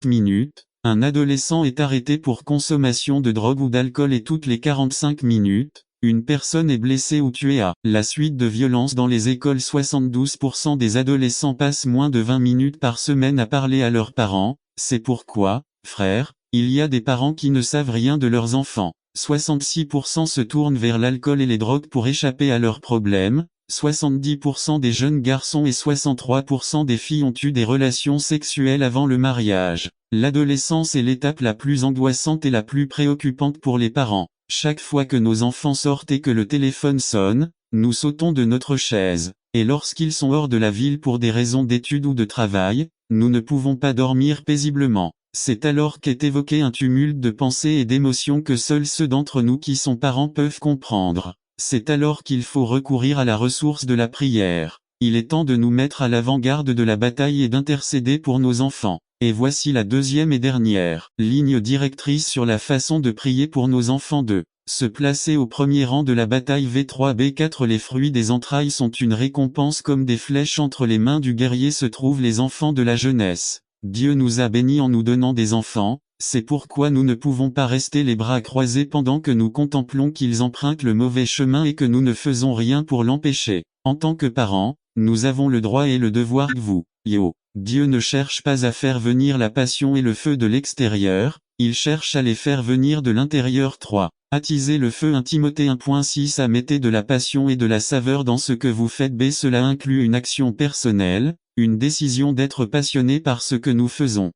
minutes, un adolescent est arrêté pour consommation de drogue ou d'alcool et toutes les 45 minutes, une personne est blessée ou tuée à la suite de violences dans les écoles. 72% des adolescents passent moins de 20 minutes par semaine à parler à leurs parents, c'est pourquoi, frère, il y a des parents qui ne savent rien de leurs enfants. 66% se tournent vers l'alcool et les drogues pour échapper à leurs problèmes. 70% des jeunes garçons et 63% des filles ont eu des relations sexuelles avant le mariage. L'adolescence est l'étape la plus angoissante et la plus préoccupante pour les parents. Chaque fois que nos enfants sortent et que le téléphone sonne, nous sautons de notre chaise. Et lorsqu'ils sont hors de la ville pour des raisons d'études ou de travail, nous ne pouvons pas dormir paisiblement. C'est alors qu'est évoqué un tumulte de pensées et d'émotions que seuls ceux d'entre nous qui sont parents peuvent comprendre. C'est alors qu'il faut recourir à la ressource de la prière. Il est temps de nous mettre à l'avant-garde de la bataille et d'intercéder pour nos enfants. Et voici la deuxième et dernière ligne directrice sur la façon de prier pour nos enfants. Se placer au premier rang de la bataille. V3B4. Les fruits des entrailles sont une récompense comme des flèches entre les mains du guerrier se trouvent les enfants de la jeunesse. Dieu nous a bénis en nous donnant des enfants, c'est pourquoi nous ne pouvons pas rester les bras croisés pendant que nous contemplons qu'ils empruntent le mauvais chemin et que nous ne faisons rien pour l'empêcher. En tant que parents, nous avons le droit et le devoir que vous, Dieu ne cherche pas à faire venir la passion et le feu de l'extérieur, il cherche à les faire venir de l'intérieur. 3. Attisez le feu. 1 Timothée 1.6. Mettez de la passion et de la saveur dans ce que vous faites. B. Cela inclut une action personnelle, une décision d'être passionné par ce que nous faisons.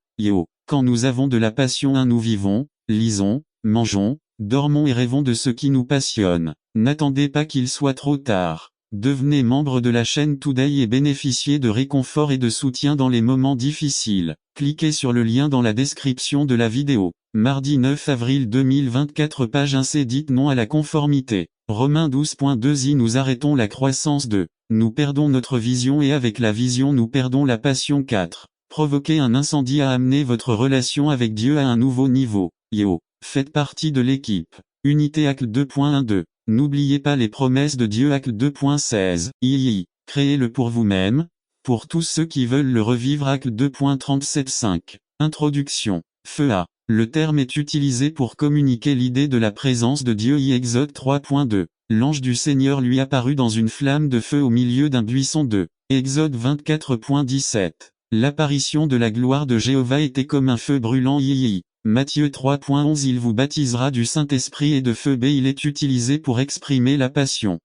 Quand nous avons de la passion, nous vivons, lisons, mangeons, dormons et rêvons de ce qui nous passionne. N'attendez pas qu'il soit trop tard. Devenez membre de la chaîne Today et bénéficiez de réconfort et de soutien dans les moments difficiles. Cliquez sur le lien dans la description de la vidéo. Mardi 9 avril 2024. Page 1. Dites non à la conformité. Romains 12.2. Nous arrêtons la croissance. Nous perdons notre vision et avec la vision nous perdons la passion. 4. Provoquer un incendie a amené votre relation avec Dieu à un nouveau niveau. Faites partie de l'équipe. Unité Acte 2.1.2. N'oubliez pas les promesses de Dieu. Acte 2.16. Créez-le pour vous-même, pour tous ceux qui veulent le revivre. Acte 2.37.5. Introduction. Feu A. Le terme est utilisé pour communiquer l'idée de la présence de Dieu. Exode 3.2. L'ange du Seigneur lui apparut dans une flamme de feu au milieu d'un buisson. Exode 24.17. L'apparition de la gloire de Jéhovah était comme un feu brûlant. Matthieu 3.11. Il vous baptisera du Saint-Esprit et de feu. B. Il est utilisé pour exprimer la passion.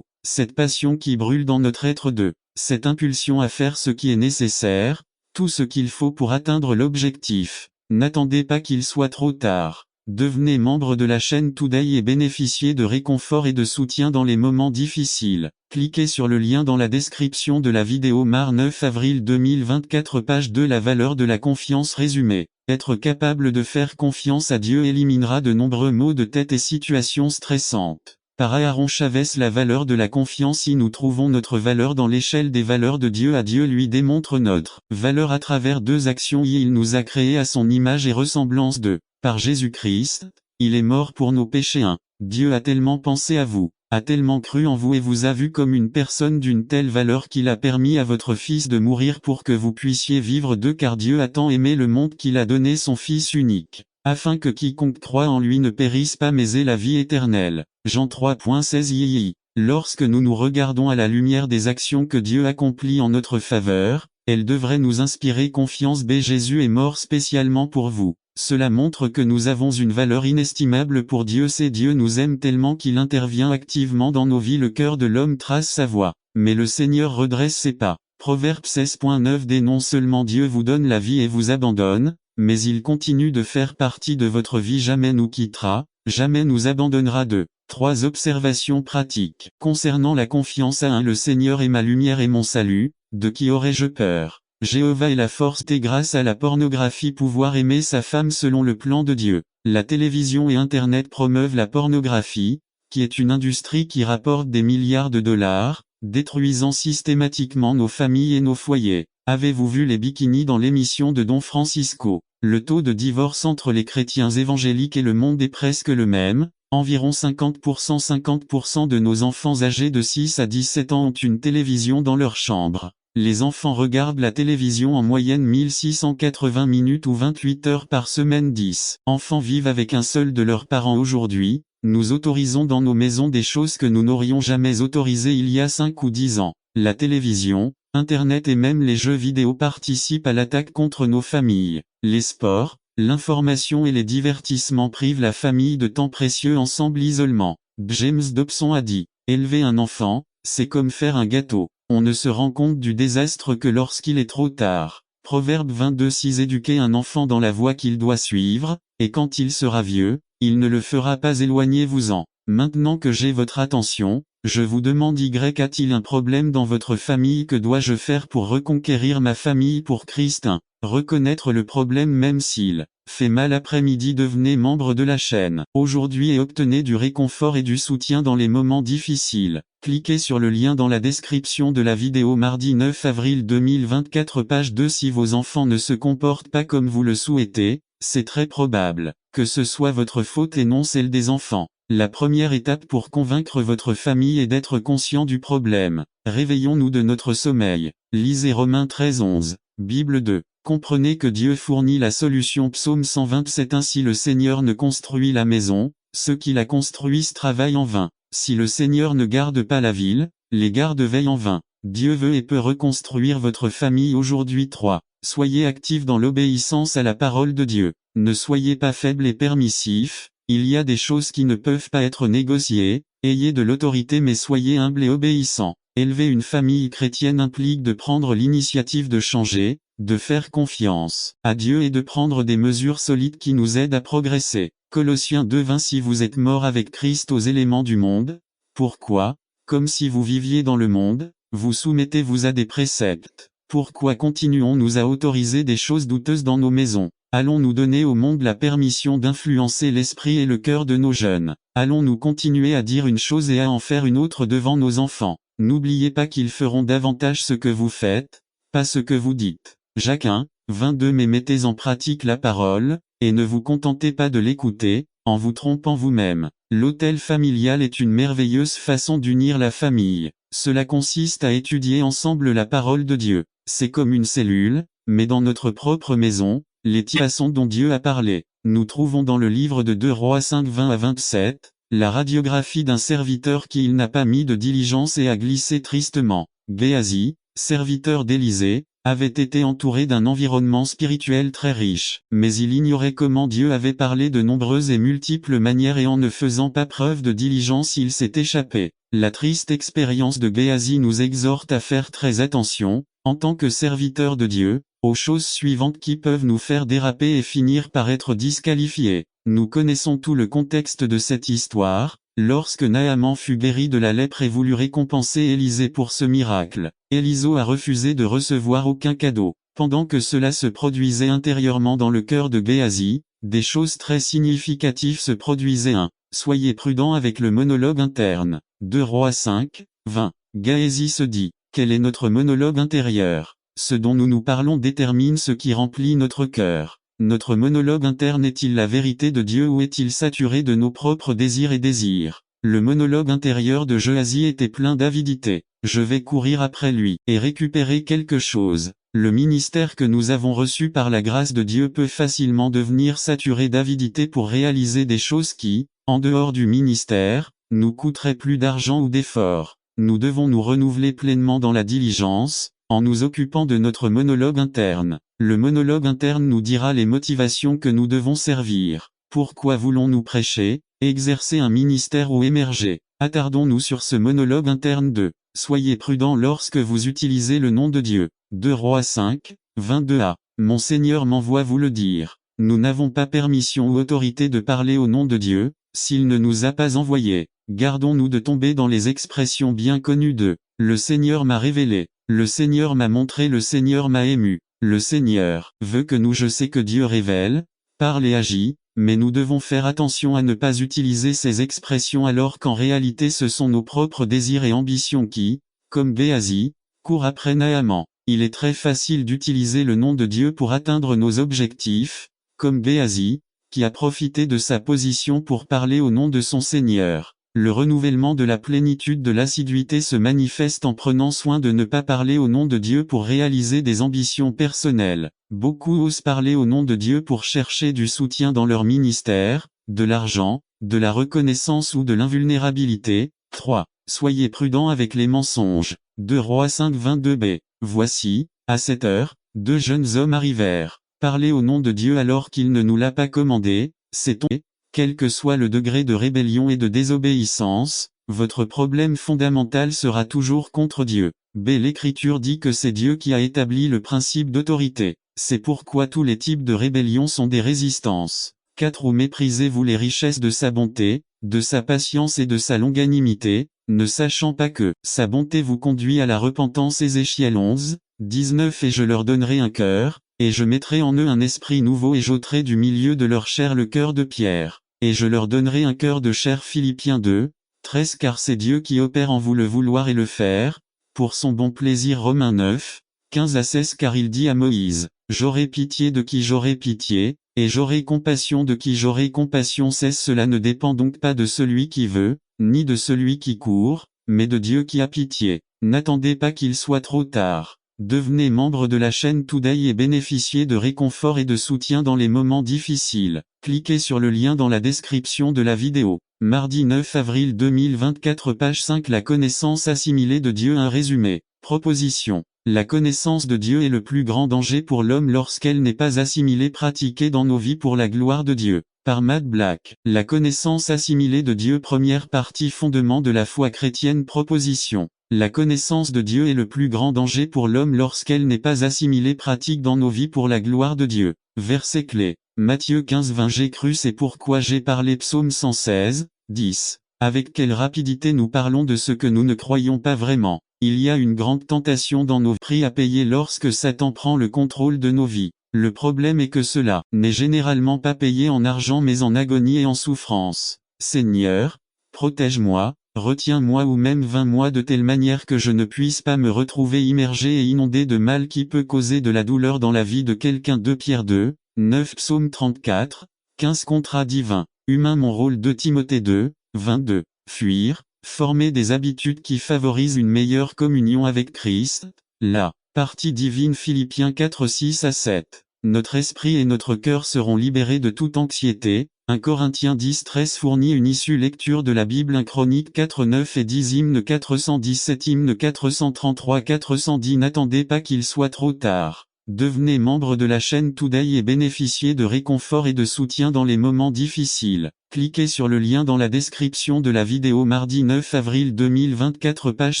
Cette passion qui brûle dans notre être. Cette impulsion à faire ce qui est nécessaire, tout ce qu'il faut pour atteindre l'objectif. N'attendez pas qu'il soit trop tard. Devenez membre de la chaîne Today et bénéficiez de réconfort et de soutien dans les moments difficiles. Cliquez sur le lien dans la description de la vidéo. Mar 9 avril 2024. Page 2. La valeur de la confiance résumée. Être capable de faire confiance à Dieu éliminera de nombreux maux de tête et situations stressantes. Par Aaron Chavez. La valeur de la confiance. Si nous trouvons notre valeur dans l'échelle des valeurs de Dieu, à Dieu lui démontre notre valeur à travers 2 actions. Il nous a créés à son image et ressemblance. Par Jésus-Christ, il est mort pour nos péchés. 1. Dieu a tellement pensé à vous, a tellement cru en vous et vous a vu comme une personne d'une telle valeur qu'il a permis à votre Fils de mourir pour que vous puissiez vivre. 2. Car Dieu a tant aimé le monde qu'il a donné son Fils unique, afin que quiconque croit en lui ne périsse pas mais ait la vie éternelle. Jean 3.16. Lorsque nous nous regardons à la lumière des actions que Dieu accomplit en notre faveur, elles devraient nous inspirer confiance. B. Jésus est mort spécialement pour vous. Cela montre que nous avons une valeur inestimable pour Dieu. C'est Dieu nous aime tellement qu'il intervient activement dans nos vies. Le cœur de l'homme trace sa voie, mais le Seigneur redresse ses pas. Proverbe 16.9. Non seulement Dieu vous donne la vie et vous abandonne, mais il continue de faire partie de votre vie. Jamais nous quittera, jamais nous abandonnera. 3 observations pratiques. Concernant la confiance à 1. Le Seigneur est ma lumière et mon salut, de qui aurais-je peur? Jéhovah est la force. T. Grâce à la pornographie, pouvoir aimer sa femme selon le plan de Dieu. La télévision et Internet promeuvent la pornographie, qui est une industrie qui rapporte des milliards de dollars, détruisant systématiquement nos familles et nos foyers. Avez-vous vu les bikinis dans l'émission de Don Francisco? Le taux de divorce entre les chrétiens évangéliques et le monde est presque le même. Environ 50% de nos enfants âgés de 6 à 17 ans ont une télévision dans leur chambre. Les enfants regardent la télévision en moyenne 1680 minutes ou 28 heures par semaine. 10 enfants vivent avec un seul de leurs parents aujourd'hui. Nous autorisons dans nos maisons des choses que nous n'aurions jamais autorisées il y a 5 ou 10 ans. La télévision, Internet et même les jeux vidéo participent à l'attaque contre nos familles. Les sports, l'information et les divertissements privent la famille de temps précieux ensemble. Isolement. James Dobson a dit, élever un enfant, c'est comme faire un gâteau. On ne se rend compte du désastre que lorsqu'il est trop tard. Proverbe 22:6. Éduquez un enfant dans la voie qu'il doit suivre, et quand il sera vieux, il ne le fera pas. Éloignez-vous-en. Maintenant que j'ai votre attention, je vous demande: a-t-il un problème dans votre famille? Que dois-je faire pour reconquérir ma famille pour Christ? 1. Reconnaître le problème même s'il fait mal. Après-midi, devenez membre de la chaîne aujourd'hui et obtenez du réconfort et du soutien dans les moments difficiles. Cliquez sur le lien dans la description de la vidéo. Mardi 9 avril 2024, page 2. Si vos enfants ne se comportent pas comme vous le souhaitez, c'est très probable que ce soit votre faute et non celle des enfants. La première étape pour convaincre votre famille est d'être conscient du problème. Réveillons-nous de notre sommeil. Lisez Romains 13:11. Bible 2. Comprenez que Dieu fournit la solution. Psaume 127. Ainsi le Seigneur ne construit la maison, ceux qui la construisent travaillent en vain. Si le Seigneur ne garde pas la ville, les gardes veillent en vain. Dieu veut et peut reconstruire votre famille aujourd'hui. 3. Soyez actifs dans l'obéissance à la parole de Dieu. Ne soyez pas faibles et permissifs. Il y a des choses qui ne peuvent pas être négociées. Ayez de l'autorité mais soyez humbles et obéissants. Élever une famille chrétienne implique de prendre l'initiative de changer, de faire confiance à Dieu et de prendre des mesures solides qui nous aident à progresser. Colossiens 2:20. Si vous êtes morts avec Christ aux éléments du monde, pourquoi, comme si vous viviez dans le monde, vous soumettez-vous à des préceptes? Pourquoi continuons-nous à autoriser des choses douteuses dans nos maisons? Allons-nous donner au monde la permission d'influencer l'esprit et le cœur de nos jeunes? Allons-nous continuer à dire une chose et à en faire une autre devant nos enfants? N'oubliez pas qu'ils feront davantage ce que vous faites, pas ce que vous dites. Jacques 1:22. Mais mettez en pratique la parole, et ne vous contentez pas de l'écouter, en vous trompant vous-même. L'hôtel familial est une merveilleuse façon d'unir la famille. Cela consiste à étudier ensemble la parole de Dieu. C'est comme une cellule, mais dans notre propre maison, les façons dont Dieu a parlé. Nous trouvons dans le livre de 2 Rois 5:20-27, la radiographie d'un serviteur qui il n'a pas mis de diligence et a glissé tristement. Géasi, serviteur d'Élisée, avait été entouré d'un environnement spirituel très riche, mais il ignorait comment Dieu avait parlé de nombreuses et multiples manières et en ne faisant pas preuve de diligence il s'est échappé. La triste expérience de Géasi nous exhorte à faire très attention, en tant que serviteurs de Dieu, aux choses suivantes qui peuvent nous faire déraper et finir par être disqualifiés. Nous connaissons tout le contexte de cette histoire. Lorsque Naaman fut guéri de la lèpre et voulut récompenser Élisée pour ce miracle, Élisée a refusé de recevoir aucun cadeau. Pendant que cela se produisait intérieurement dans le cœur de Géasi, des choses très significatives se produisaient. 1. Soyez prudents avec le monologue interne. 2 Rois 5:20. Géasi se dit, quel est notre monologue intérieur? Ce dont nous nous parlons détermine ce qui remplit notre cœur. Notre monologue interne est-il la vérité de Dieu ou est-il saturé de nos propres désirs et désirs? Le monologue intérieur de Géasi était plein d'avidité. Je vais courir après lui et récupérer quelque chose. Le ministère que nous avons reçu par la grâce de Dieu peut facilement devenir saturé d'avidité pour réaliser des choses qui, en dehors du ministère, nous coûteraient plus d'argent ou d'efforts. Nous devons nous renouveler pleinement dans la diligence, en nous occupant de notre monologue interne. Le monologue interne nous dira les motivations que nous devons servir. Pourquoi voulons-nous prêcher, exercer un ministère ou émerger? Attardons-nous sur ce monologue interne. 2. Soyez prudents lorsque vous utilisez le nom de Dieu. 2 Rois 5:22a. Mon Seigneur m'envoie vous le dire. Nous n'avons pas permission ou autorité de parler au nom de Dieu, s'il ne nous a pas envoyés. Gardons-nous de tomber dans les expressions bien connues de « Le Seigneur m'a révélé »,« Le Seigneur m'a montré »,« Le Seigneur m'a ému ». Le Seigneur veut que je sais que Dieu révèle, parle et agit, mais nous devons faire attention à ne pas utiliser ces expressions alors qu'en réalité ce sont nos propres désirs et ambitions qui, comme Géasi, courent après Naaman. Il est très facile d'utiliser le nom de Dieu pour atteindre nos objectifs, comme Géasi, qui a profité de sa position pour parler au nom de son Seigneur. Le renouvellement de la plénitude de l'assiduité se manifeste en prenant soin de ne pas parler au nom de Dieu pour réaliser des ambitions personnelles. Beaucoup osent parler au nom de Dieu pour chercher du soutien dans leur ministère, de l'argent, de la reconnaissance ou de l'invulnérabilité. 3. Soyez prudents avec les mensonges. 2 Rois 5:22b. Voici, à cette heure, 2 jeunes hommes arrivèrent. Parler au nom de Dieu alors qu'il ne nous l'a pas commandé, c'est-on. Quel que soit le degré de rébellion et de désobéissance, votre problème fondamental sera toujours contre Dieu. B. L'Écriture dit que c'est Dieu qui a établi le principe d'autorité. C'est pourquoi tous les types de rébellion sont des résistances. 4. Ou méprisez-vous les richesses de sa bonté, de sa patience et de sa longanimité, ne sachant pas que sa bonté vous conduit à la repentance. Ézéchiel 11:19. Et je leur donnerai un cœur, et je mettrai en eux un esprit nouveau et j'ôterai du milieu de leur chair le cœur de pierre. Et je leur donnerai un cœur de chair. Philippiens 2:13. Car c'est Dieu qui opère en vous le vouloir et le faire, pour son bon plaisir. Romains 9:15-16. Car il dit à Moïse, j'aurai pitié de qui j'aurai pitié, et j'aurai compassion de qui j'aurai compassion. 16. Cela ne dépend donc pas de celui qui veut, ni de celui qui court, mais de Dieu qui a pitié. N'attendez pas qu'il soit trop tard. Devenez membre de la chaîne Today et bénéficiez de réconfort et de soutien dans les moments difficiles. Cliquez sur le lien dans la description de la vidéo. Mardi 9 avril 2024, page 5. La connaissance assimilée de Dieu. Un résumé. Proposition. La connaissance de Dieu est le plus grand danger pour l'homme lorsqu'elle n'est pas assimilée, pratiquée dans nos vies pour la gloire de Dieu. Par Matt Black. La connaissance assimilée de Dieu. Première partie. Fondement de la foi chrétienne. Proposition. La connaissance de Dieu est le plus grand danger pour l'homme lorsqu'elle n'est pas assimilée, pratique dans nos vies pour la gloire de Dieu. Verset clé. Matthieu 15:20. J'ai cru, c'est pourquoi j'ai parlé. Psaume 116:10. Avec quelle rapidité nous parlons de ce que nous ne croyons pas vraiment. Il y a une grande tentation dans nos prix à payer lorsque Satan prend le contrôle de nos vies. Le problème est que cela n'est généralement pas payé en argent mais en agonie et en souffrance. Seigneur, protège-moi, retiens-moi ou même vains-moi de telle manière que je ne puisse pas me retrouver immergé et inondé de mal qui peut causer de la douleur dans la vie de quelqu'un. 2 Pierre 2:9. Psaume 34:15. Contrat divin. Humain. Mon rôle. 2 Timothée 2:22. Fuir, former des habitudes qui favorisent une meilleure communion avec Christ. La partie divine. Philippiens 4:6-7. Notre esprit et notre cœur seront libérés de toute anxiété. 1 Corinthiens 10:13 fournit une issue. Lecture de la Bible. 1 Chroniques 4:9 et 10. Hymne 417. Hymne 433-410. N'attendez pas qu'il soit trop tard. Devenez membre de la chaîne Today et bénéficiez de réconfort et de soutien dans les moments difficiles. Cliquez sur le lien dans la description de la vidéo. Mardi 9 avril 2024, page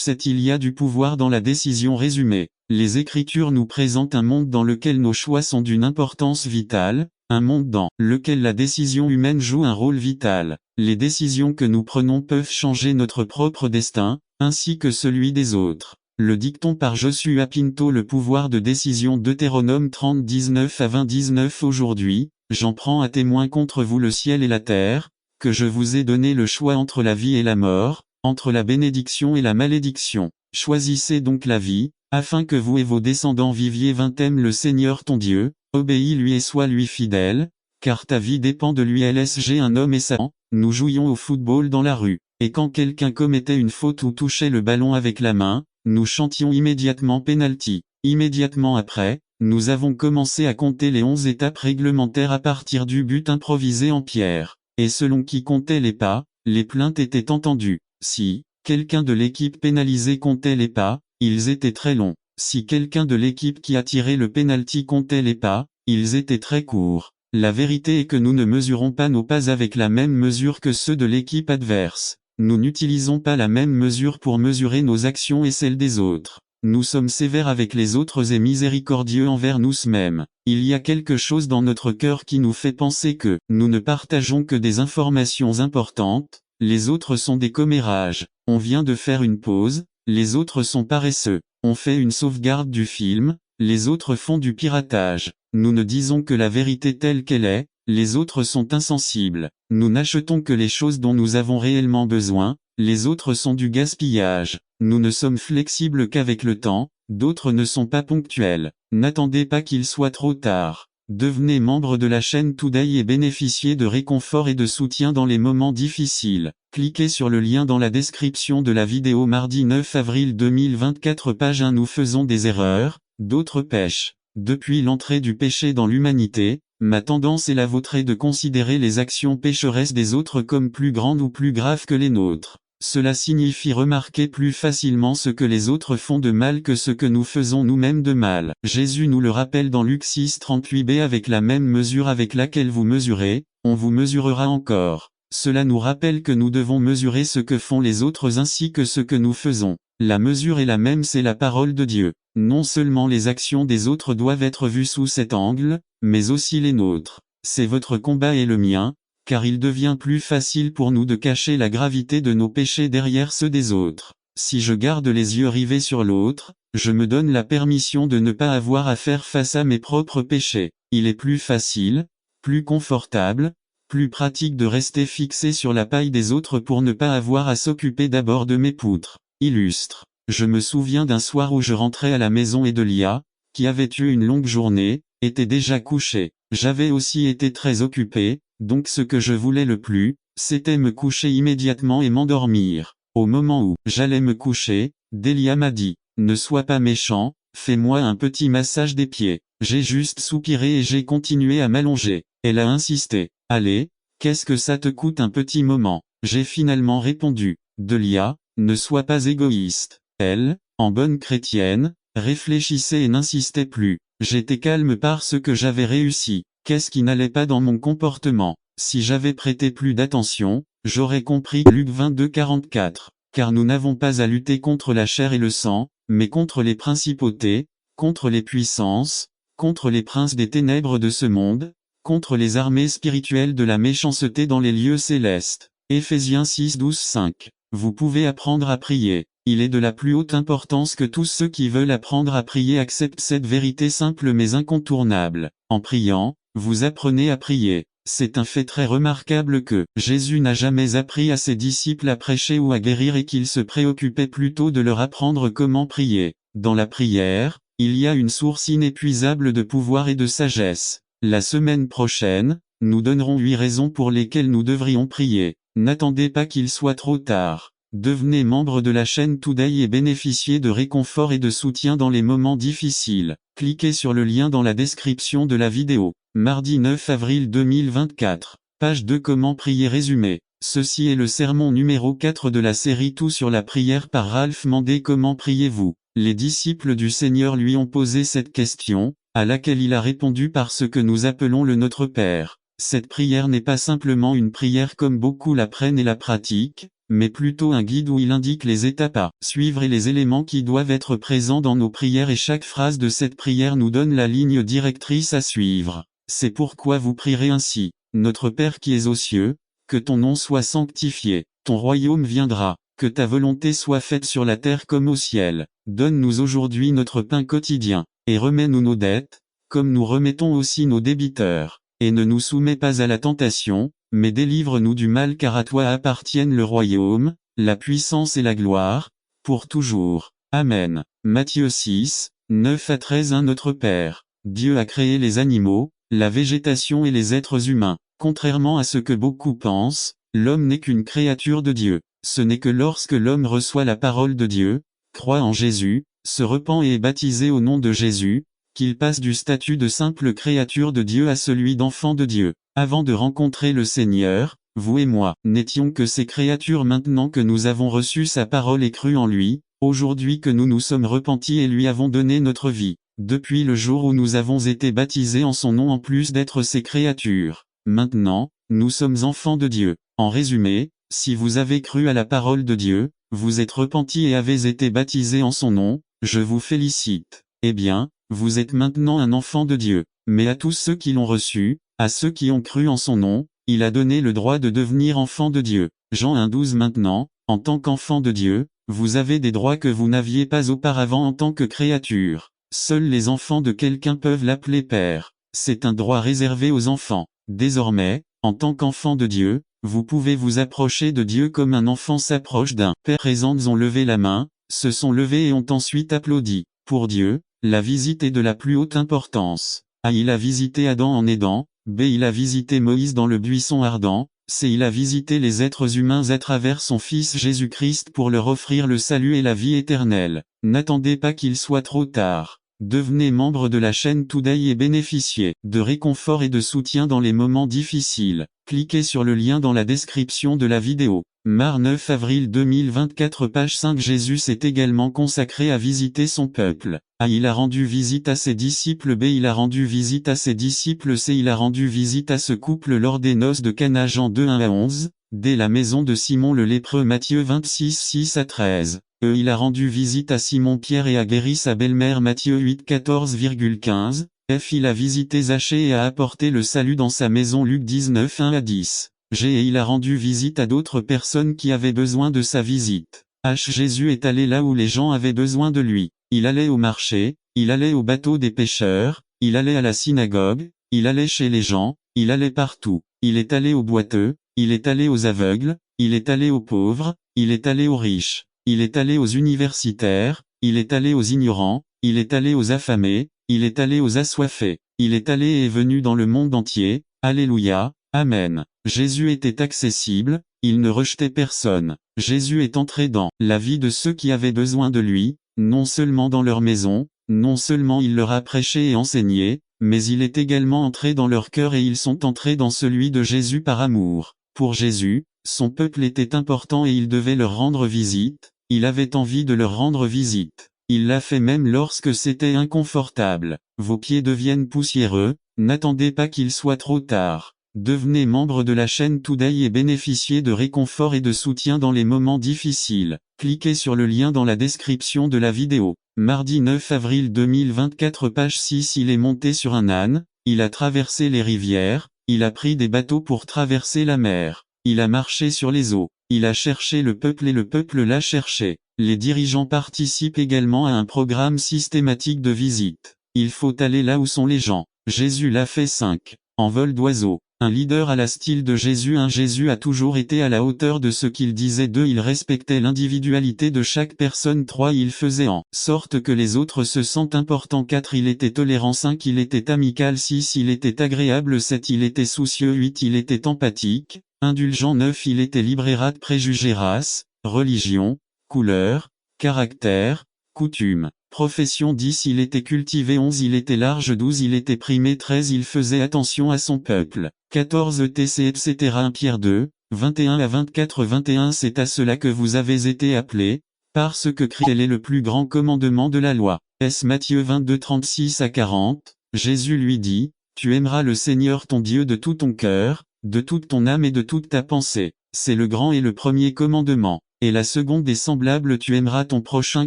7. Il y a du pouvoir dans la décision. Résumé. Les Écritures nous présentent un monde dans lequel nos choix sont d'une importance vitale, un monde dans lequel la décision humaine joue un rôle vital. Les décisions que nous prenons peuvent changer notre propre destin, ainsi que celui des autres. Le dicton par Joshua Pinto. Le pouvoir de décision. Deutéronome 30:19-20. Aujourd'hui, j'en prends à témoin contre vous le ciel et la terre, que je vous ai donné le choix entre la vie et la mort, entre la bénédiction et la malédiction. Choisissez donc la vie, afin que vous et vos descendants viviez. 20. Aime le Seigneur ton Dieu, obéis-lui et sois-lui fidèle, car ta vie dépend de lui. LSG. Un homme et sa femme. Nous jouions au football dans la rue, et quand quelqu'un commettait une faute ou touchait le ballon avec la main, nous chantions immédiatement penalty. Immédiatement après, nous avons commencé à compter les 11 étapes réglementaires à partir du but improvisé en pierre. Et selon qui comptait les pas, les plaintes étaient entendues. Si quelqu'un de l'équipe pénalisée comptait les pas, ils étaient très longs. Si quelqu'un de l'équipe qui a tiré le penalty comptait les pas, ils étaient très courts. La vérité est que nous ne mesurons pas nos pas avec la même mesure que ceux de l'équipe adverse. Nous n'utilisons pas la même mesure pour mesurer nos actions et celles des autres. Nous sommes sévères avec les autres et miséricordieux envers nous-mêmes. Il y a quelque chose dans notre cœur qui nous fait penser que nous ne partageons que des informations importantes, les autres sont des commérages. On vient de faire une pause, les autres sont paresseux. On fait une sauvegarde du film, les autres font du piratage. Nous ne disons que la vérité telle qu'elle est, les autres sont insensibles. Nous n'achetons que les choses dont nous avons réellement besoin, les autres sont du gaspillage. Nous ne sommes flexibles qu'avec le temps, d'autres ne sont pas ponctuels. N'attendez pas qu'il soit trop tard. Devenez membre de la chaîne Today et bénéficiez de réconfort et de soutien dans les moments difficiles. Cliquez sur le lien dans la description de la vidéo. Mardi 9 avril 2024. Page 1. Nous faisons des erreurs, d'autres pêchent. Depuis l'entrée du péché dans l'humanité, ma tendance et la vôtre est de considérer les actions pécheresses des autres comme plus grandes ou plus graves que les nôtres. Cela signifie remarquer plus facilement ce que les autres font de mal que ce que nous faisons nous-mêmes de mal. Jésus nous le rappelle dans Luc 6:38b. Avec la même mesure avec laquelle vous mesurez, on vous mesurera encore. Cela nous rappelle que nous devons mesurer ce que font les autres ainsi que ce que nous faisons. La mesure est la même, c'est la parole de Dieu. Non seulement les actions des autres doivent être vues sous cet angle, mais aussi les nôtres. C'est votre combat et le mien, car il devient plus facile pour nous de cacher la gravité de nos péchés derrière ceux des autres. Si je garde les yeux rivés sur l'autre, je me donne la permission de ne pas avoir à faire face à mes propres péchés. Il est plus facile, plus confortable, plus pratique de rester fixé sur la paille des autres pour ne pas avoir à s'occuper d'abord de mes poutres. Illustre. Je me souviens d'un soir où je rentrais à la maison et Delia, qui avait eu une longue journée, était déjà couchée. J'avais aussi été très occupé, donc ce que je voulais le plus, c'était me coucher immédiatement et m'endormir. Au moment où j'allais me coucher, Delia m'a dit, « Ne sois pas méchant, fais-moi un petit massage des pieds. » J'ai juste soupiré et j'ai continué à m'allonger. Elle a insisté, « Allez, qu'est-ce que ça te coûte un petit moment ?» J'ai finalement répondu, « Delia, ne sois pas égoïste. » Elle, en bonne chrétienne, réfléchissait et n'insistait plus. J'étais calme parce que j'avais réussi. Qu'est-ce qui n'allait pas dans mon comportement? Si j'avais prêté plus d'attention, j'aurais compris Luc 22:44. Car nous n'avons pas à lutter contre la chair et le sang, mais contre les principautés, contre les puissances, contre les princes des ténèbres de ce monde, contre les armées spirituelles de la méchanceté dans les lieux célestes. Éphésiens 6:12-5. Vous pouvez apprendre à prier. Il est de la plus haute importance que tous ceux qui veulent apprendre à prier acceptent cette vérité simple mais incontournable. En priant, vous apprenez à prier. C'est un fait très remarquable que Jésus n'a jamais appris à ses disciples à prêcher ou à guérir et qu'il se préoccupait plutôt de leur apprendre comment prier. Dans la prière, il y a une source inépuisable de pouvoir et de sagesse. La semaine prochaine, nous donnerons 8 raisons pour lesquelles nous devrions prier. N'attendez pas qu'il soit trop tard. Devenez membre de la chaîne Today et bénéficiez de réconfort et de soutien dans les moments difficiles. Cliquez sur le lien dans la description de la vidéo. Mardi 9 avril 2024. Page 2. Comment prier résumé. Ceci est le sermon numéro 4 de la série Tout sur la prière par Ralph Mandé. Comment priez-vous? Les disciples du Seigneur lui ont posé cette question, à laquelle il a répondu par ce que nous appelons le Notre Père. Cette prière n'est pas simplement une prière comme beaucoup la prennent et la pratiquent, mais plutôt un guide où il indique les étapes à suivre et les éléments qui doivent être présents dans nos prières, et chaque phrase de cette prière nous donne la ligne directrice à suivre. C'est pourquoi vous prierez ainsi. Notre Père qui es aux cieux, que ton nom soit sanctifié, ton royaume viendra, que ta volonté soit faite sur la terre comme au ciel. Donne-nous aujourd'hui notre pain quotidien, et remets-nous nos dettes, comme nous remettons aussi nos débiteurs. Et ne nous soumets pas à la tentation, mais délivre-nous du mal, car à toi appartiennent le royaume, la puissance et la gloire, pour toujours. Amen. Matthieu 6, 9-13. Notre Père. Dieu a créé les animaux, la végétation et les êtres humains. Contrairement à ce que beaucoup pensent, l'homme n'est qu'une créature de Dieu. Ce n'est que lorsque l'homme reçoit la parole de Dieu, croit en Jésus, se repent et est baptisé au nom de Jésus, qu'il passe du statut de simple créature de Dieu à celui d'enfant de Dieu. Avant de rencontrer le Seigneur, vous et moi, n'étions que ces créatures. Maintenant que nous avons reçu sa parole et cru en lui, aujourd'hui que nous nous sommes repentis et lui avons donné notre vie, depuis le jour où nous avons été baptisés en son nom en plus d'être ses créatures, maintenant, nous sommes enfants de Dieu. En résumé, si vous avez cru à la parole de Dieu, vous êtes repentis et avez été baptisés en son nom, je vous félicite. Eh bien, vous êtes maintenant un enfant de Dieu. Mais à tous ceux qui l'ont reçu, à ceux qui ont cru en son nom, il a donné le droit de devenir enfant de Dieu. Jean 1:12. Maintenant, en tant qu'enfant de Dieu, vous avez des droits que vous n'aviez pas auparavant en tant que créature. Seuls les enfants de quelqu'un peuvent l'appeler père. C'est un droit réservé aux enfants. Désormais, en tant qu'enfant de Dieu, vous pouvez vous approcher de Dieu comme un enfant s'approche d'un père. Présents ont levé la main, se sont levés et ont ensuite applaudi. Pour Dieu, la visite est de la plus haute importance. A. Il a visité Adam en Éden. B. Il a visité Moïse dans le buisson ardent. C. Il a visité les êtres humains à travers son Fils Jésus-Christ pour leur offrir le salut et la vie éternelle. N'attendez pas qu'il soit trop tard. Devenez membre de la chaîne Today et bénéficiez de réconfort et de soutien dans les moments difficiles. Cliquez sur le lien dans la description de la vidéo. Mar 9 avril 2024 page 5 Jésus s'est également consacré à visiter son peuple. A. Il a rendu visite à ses disciples. B. Il a rendu visite à ses disciples. C. Il a rendu visite à ce couple lors des noces de Cana Jean 2 1 à 11. D. La maison de Simon le lépreux Matthieu 26 6 à 13. E. Il a rendu visite à Simon-Pierre et a guéri sa belle-mère Matthieu 8 14,15. F. Il a visité Zachée et a apporté le salut dans sa maison Luc 19 1 à 10. G. Et il a rendu visite à d'autres personnes qui avaient besoin de sa visite. H. Jésus est allé là où les gens avaient besoin de lui. Il allait au marché, il allait au bateau des pêcheurs, il allait à la synagogue, il allait chez les gens, il allait partout. Il est allé aux boiteux, il est allé aux aveugles, il est allé aux pauvres, il est allé aux riches. Il est allé aux universitaires, il est allé aux ignorants, il est allé aux affamés, il est allé aux assoiffés, il est allé et est venu dans le monde entier. Alléluia, Amen. Jésus était accessible, il ne rejetait personne. Jésus est entré dans la vie de ceux qui avaient besoin de lui, non seulement dans leur maison, non seulement il leur a prêché et enseigné, mais il est également entré dans leur cœur et ils sont entrés dans celui de Jésus par amour. Pour Jésus, son peuple était important et il devait leur rendre visite. Il avait envie de leur rendre visite. Il l'a fait même lorsque c'était inconfortable. Vos pieds deviennent poussiéreux, n'attendez pas qu'il soit trop tard. Devenez membre de la chaîne Today et bénéficiez de réconfort et de soutien dans les moments difficiles. Cliquez sur le lien dans la description de la vidéo. Mardi 9 avril 2024 page 6 Il est monté sur un âne, il a traversé les rivières, il a pris des bateaux pour traverser la mer. Il a marché sur les eaux. Il a cherché le peuple et le peuple l'a cherché. Les dirigeants participent également à un programme systématique de visite. Il faut aller là où sont les gens. Jésus l'a fait 5. En vol d'oiseau. Un leader à la style de Jésus. Jésus a toujours été à la hauteur de ce qu'il disait. 2. Il respectait l'individualité de chaque personne. 3. Il faisait en sorte que les autres se sentent importants. 4. Il était tolérant. 5. Il était amical. 6. Il était agréable. 7. Il était soucieux. 8. Il était empathique, indulgent. 9. Il était libérat de préjugés race, religion, couleur, caractère, coutume, profession. 10. Il était cultivé. 11. Il était large. 12. Il était primé. 13. Il faisait attention à son peuple. 14. etc. etc. 1 Pierre 2, 21 à 24. 21. C'est à cela que vous avez été appelés, parce que Christ est le plus grand commandement de la loi. Matthieu 22 36 à 40. Jésus lui dit, tu aimeras le Seigneur ton Dieu de tout ton cœur, de toute ton âme et de toute ta pensée. C'est le grand et le premier commandement. Et la seconde est semblable, tu aimeras ton prochain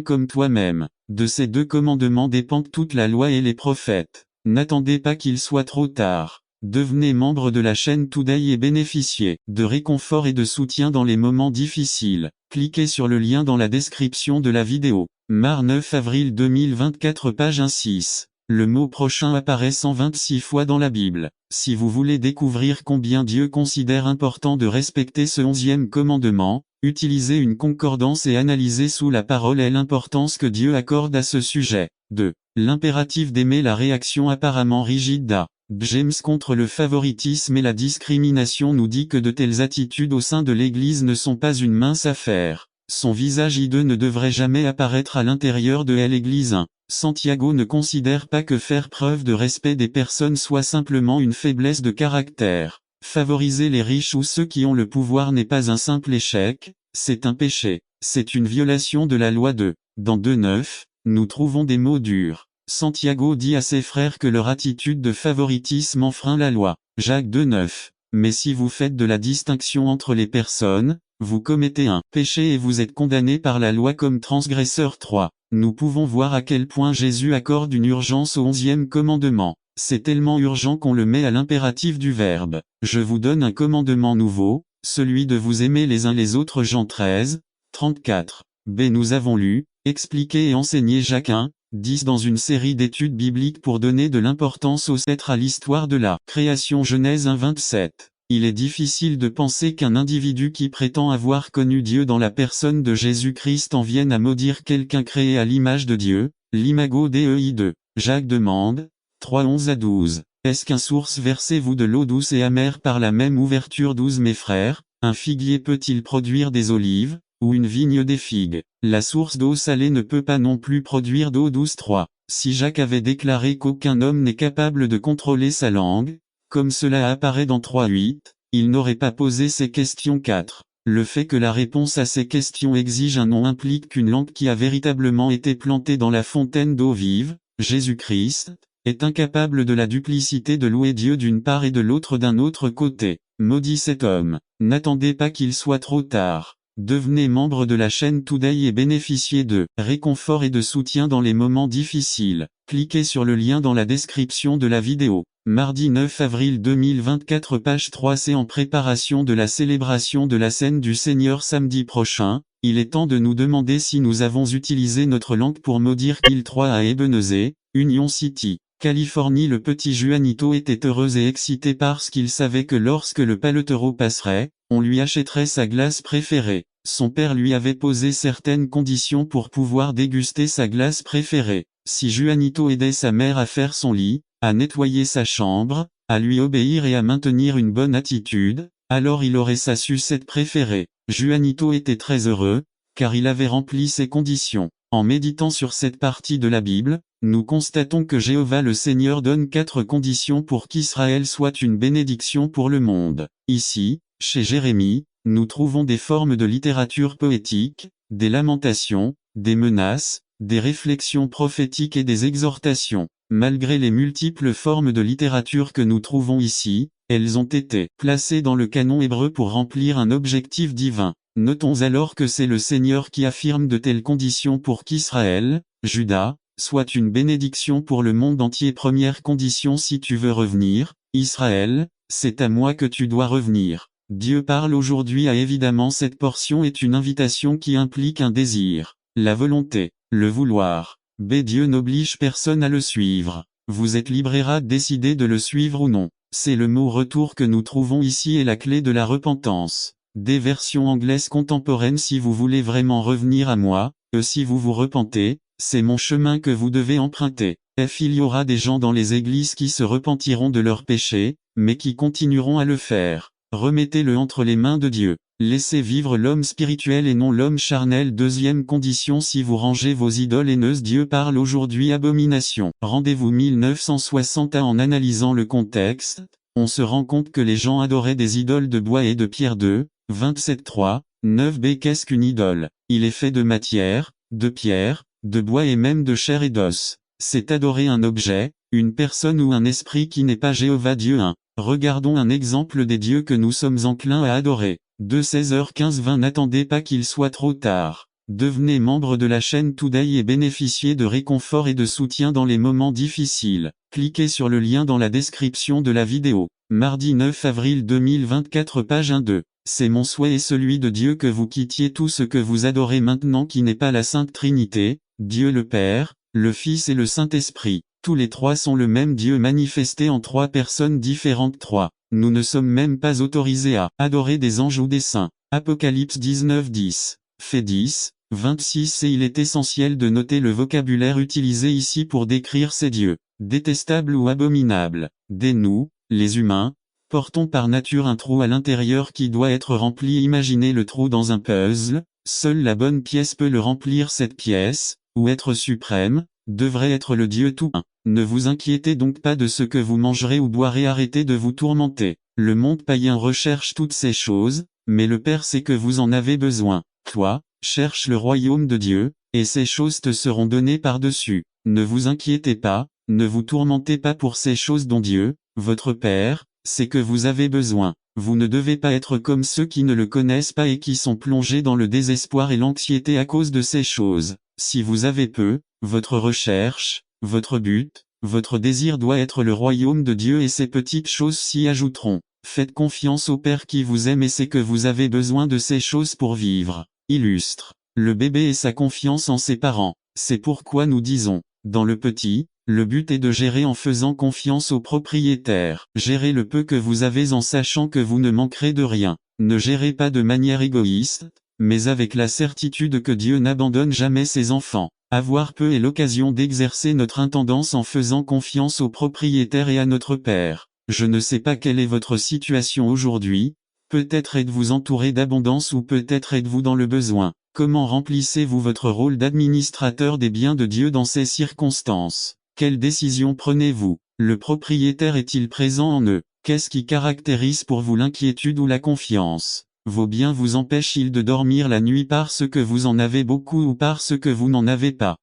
comme toi-même. De ces deux commandements dépendent toute la loi et les prophètes. N'attendez pas qu'il soit trop tard. Devenez membre de la chaîne Today et bénéficiez de réconfort et de soutien dans les moments difficiles. Cliquez sur le lien dans la description de la vidéo. Mar 9 avril 2024 page 6. Le mot prochain apparaît 126 fois dans la Bible. Si vous voulez découvrir combien Dieu considère important de respecter ce 11e commandement, utilisez une concordance et analysez sous la parole et l'importance que Dieu accorde à ce sujet. 2. L'impératif d'aimer. La réaction apparemment rigide d'A. James contre le favoritisme et la discrimination nous dit que de telles attitudes au sein de l'Église ne sont pas une mince affaire. Son visage hideux ne devrait jamais apparaître à l'intérieur de l'Église. 1. Santiago ne considère pas que faire preuve de respect des personnes soit simplement une faiblesse de caractère. Favoriser les riches ou ceux qui ont le pouvoir n'est pas un simple échec, c'est un péché. C'est une violation de la loi 2. Dans 2:9, nous trouvons des mots durs. Santiago dit à ses frères que leur attitude de favoritisme enfreint la loi. Jacques 2:9. Mais si vous faites de la distinction entre les personnes, vous commettez un péché et vous êtes condamné par la loi comme transgresseur. 3. Nous pouvons voir à quel point Jésus accorde une urgence au 11e commandement. C'est tellement urgent qu'on le met à l'impératif du verbe. Je vous donne un commandement nouveau, celui de vous aimer les uns les autres. Jean 13, 34. B. Nous avons lu, expliqué et enseigné Jacques 1, 10 dans une série d'études bibliques pour donner de l'importance aux êtres à l'histoire de la création. Genèse 1 27. Il est difficile de penser qu'un individu qui prétend avoir connu Dieu dans la personne de Jésus-Christ en vienne à maudire quelqu'un créé à l'image de Dieu, l'imago Dei 2. Jacques demande, 3 11 à 12. Est-ce qu'un source versez-vous de l'eau douce et amère par la même ouverture 12 Mes frères, un figuier peut-il produire des olives, ou une vigne des figues? La source d'eau salée ne peut pas non plus produire d'eau douce 3. Si Jacques avait déclaré qu'aucun homme n'est capable de contrôler sa langue, comme cela apparaît dans 3:8, il n'aurait pas posé ces questions 4. Le fait que la réponse à ces questions exige un nom implique qu'une langue qui a véritablement été plantée dans la fontaine d'eau vive, Jésus-Christ, est incapable de la duplicité de louer Dieu d'une part et de l'autre d'un autre côté. Maudit cet homme. N'attendez pas qu'il soit trop tard. Devenez membre de la chaîne Today et bénéficiez de réconfort et de soutien dans les moments difficiles. Cliquez sur le lien dans la description de la vidéo. Mardi 9 avril 2024 page 3c En préparation de la célébration de la scène du Seigneur samedi prochain, il est temps de nous demander si nous avons utilisé notre langue pour maudire Kill 3 à Ebenezer, Union City, Californie. Le petit Juanito était heureux et excité parce qu'il savait que lorsque le paletero passerait, on lui achèterait sa glace préférée. Son père lui avait posé certaines conditions pour pouvoir déguster sa glace préférée. Si Juanito aidait sa mère à faire son lit, à nettoyer sa chambre, à lui obéir et à maintenir une bonne attitude, alors il aurait sa sucette préférée. Juanito était très heureux, car il avait rempli ces conditions. En méditant sur cette partie de la Bible, nous constatons que Jéhovah le Seigneur donne 4 conditions pour qu'Israël soit une bénédiction pour le monde. Ici, chez Jérémie, nous trouvons des formes de littérature poétique, des lamentations, des menaces, des réflexions prophétiques et des exhortations. Malgré les multiples formes de littérature que nous trouvons ici, elles ont été placées dans le canon hébreu pour remplir un objectif divin. Notons alors que c'est le Seigneur qui affirme de telles conditions pour qu'Israël, Juda, soit une bénédiction pour le monde entier. Première condition: si tu veux revenir, Israël, c'est à moi que tu dois revenir. Dieu parle aujourd'hui à évidemment cette portion est une invitation qui implique un désir, la volonté, le vouloir. Dieu n'oblige personne à le suivre. Vous êtes libre à décider de le suivre ou non. C'est le mot retour que nous trouvons ici et la clé de la repentance. Des versions anglaises contemporaines: si vous voulez vraiment revenir à moi, si vous vous repentez, c'est mon chemin que vous devez emprunter. Il y aura des gens dans les églises qui se repentiront de leurs péchés, mais qui continueront à le faire. Remettez-le entre les mains de Dieu. Laissez vivre l'homme spirituel et non l'homme charnel. Deuxième condition: si vous rangez vos idoles haineuses, Dieu parle aujourd'hui abomination. Rendez-vous 1961. En analysant le contexte, on se rend compte que les gens adoraient des idoles de bois et de pierre. 2, 27-3, 9b. Qu'est-ce qu'une idole? Il est fait de matière, de pierre, de bois et même de chair et d'os. C'est adorer un objet, une personne ou un esprit qui n'est pas Jéhovah Dieu 1. Regardons un exemple des dieux que nous sommes enclins à adorer. 2 16h15-20. N'attendez pas qu'il soit trop tard. Devenez membre de la chaîne Today et bénéficiez de réconfort et de soutien dans les moments difficiles. Cliquez sur le lien dans la description de la vidéo. Mardi 9 avril 2024 page 1-2. C'est mon souhait et celui de Dieu que vous quittiez tout ce que vous adorez maintenant qui n'est pas la Sainte Trinité, Dieu le Père, le Fils et le Saint-Esprit. Tous les trois sont le même Dieu manifesté en 3 personnes différentes. 3. Nous ne sommes même pas autorisés à adorer des anges ou des saints. Apocalypse 19-10. Fait 10, 26. Et il est essentiel de noter le vocabulaire utilisé ici pour décrire ces dieux. Détestables ou abominables. Nous, les humains, portons par nature un trou à l'intérieur qui doit être rempli. Imaginez le trou dans un puzzle, seule la bonne pièce peut le remplir. Cette pièce, ou être suprême, devrait être le Dieu tout-un. Ne vous inquiétez donc pas de ce que vous mangerez ou boirez, arrêtez de vous tourmenter. Le monde païen recherche toutes ces choses, mais le Père sait que vous en avez besoin. Toi, cherche le royaume de Dieu, et ces choses te seront données par-dessus. Ne vous inquiétez pas, ne vous tourmentez pas pour ces choses dont Dieu, votre Père, sait que vous avez besoin. Vous ne devez pas être comme ceux qui ne le connaissent pas et qui sont plongés dans le désespoir et l'anxiété à cause de ces choses. Si vous avez peu, votre recherche, votre but, votre désir doit être le royaume de Dieu et ces petites choses s'y ajouteront. Faites confiance au Père qui vous aime et sait que vous avez besoin de ces choses pour vivre. Illustre. Le bébé et sa confiance en ses parents. C'est pourquoi nous disons, dans le petit, le but est de gérer en faisant confiance au propriétaire. Gérez le peu que vous avez en sachant que vous ne manquerez de rien. Ne gérez pas de manière égoïste, mais avec la certitude que Dieu n'abandonne jamais ses enfants. Avoir peu est l'occasion d'exercer notre intendance en faisant confiance au propriétaire et à notre Père. Je ne sais pas quelle est votre situation aujourd'hui, peut-être êtes-vous entouré d'abondance ou peut-être êtes-vous dans le besoin. Comment remplissez-vous votre rôle d'administrateur des biens de Dieu dans ces circonstances? Quelles décisions prenez-vous? Le propriétaire est-il présent en eux? Qu'est-ce qui caractérise pour vous l'inquiétude ou la confiance? Vos biens vous empêchent-ils de dormir la nuit parce que vous en avez beaucoup ou parce que vous n'en avez pas?